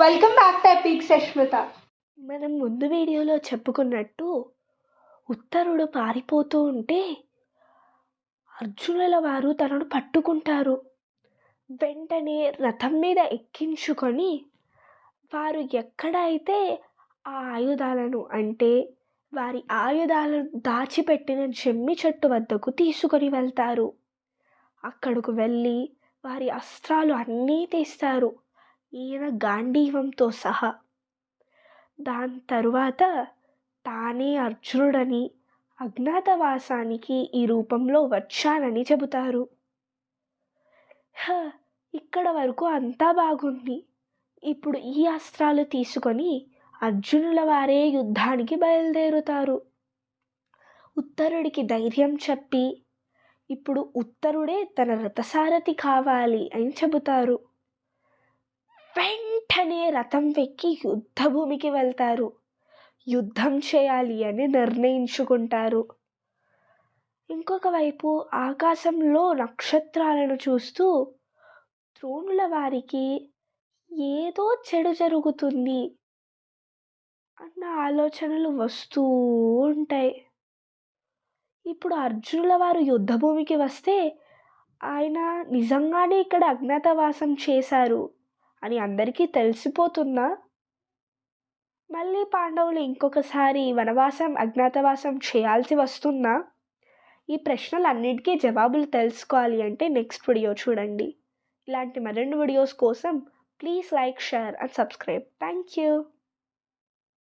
Welcome back to epic Sushmita. మనం ముందు వీడియోలో చెప్పుకున్నట్టు ఉత్తరుడు పారిపోతూ ఉంటే అర్జునుల వారు తనను పట్టుకుంటారు. వెంటనే రథం మీద ఎక్కించుకొని వారు ఎక్కడైతే ఆ ఆయుధాలను అంటే వారి ఆయుధాలను దాచిపెట్టిన జమ్మి చెట్టు వద్దకు తీసుకొని వెళ్తారు. అక్కడకు వెళ్ళి వారి అస్త్రాలు అన్నీ తీస్తారు, ఈయన గాంధీవంతో సహా. దాని తరువాత తానే అర్జునుడని, అజ్ఞాతవాసానికి ఈ రూపంలో వచ్చానని చెబుతారు. ఇక్కడ వరకు అంతా బాగుంది. ఇప్పుడు ఈ అస్త్రాలు తీసుకొని అర్జునుల వారే యుద్ధానికి బయలుదేరుతారు. ఉత్తరుడికి ధైర్యం చెప్పి ఇప్పుడు ఉత్తరుడే తన రథసారథి కావాలి అని చెబుతారు. వెంటనే రథం వెక్కి యుద్ధభూమికి వెళ్తారు. యుద్ధం చేయాలి అని నిర్ణయించుకుంటారు. ఇంకొక వైపు ఆకాశంలో నక్షత్రాలను చూస్తూ ద్రోణుల వారికి ఏదో చెడు జరుగుతుంది అన్న ఆలోచనలు వస్తూ ఉంటాయి. ఇప్పుడు అర్జునుల వారు యుద్ధభూమికి వస్తే ఆయన నిజంగానే ఇక్కడ అజ్ఞాతవాసం చేశారు అని అందరికీ తెలిసిపోతుందా? మళ్ళీ పాండవులు ఇంకొకసారి వనవాసం అజ్ఞాతవాసం చేయాల్సి వస్తుందా? ఈ ప్రశ్నలన్నిటికీ జవాబులు తెలుసుకోవాలి అంటే నెక్స్ట్ వీడియో చూడండి. ఇలాంటి మరిన్ని వీడియోస్ కోసం please like, share and subscribe. Thank you.